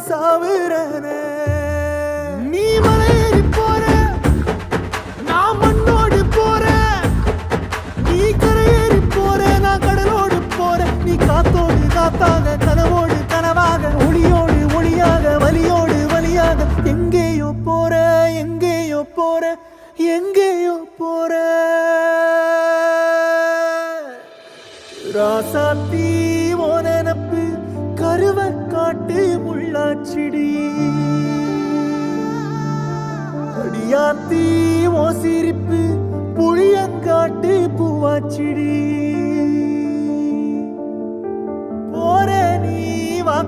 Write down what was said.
சாவுறனே நீ மலையேறி போற நான் மண்ணோடு போறேன் நீ கரையேறி போற நான் கடலோடு போறேன் நீ காத்தோடு காத்தாக கனவோடு கனவாக ஒளியோடு ஒளியாக வலியோடு வலியாக எங்கேயோ போற எங்கேயோ போற எங்கேயோ போற ராசாத்தி ஓ நினப்பு கருவ காட்டு முள்ளாச்சிடி அடியாத்தி ஓ சிரிப்பு புளியங்காட்டு பூவாச்சிடி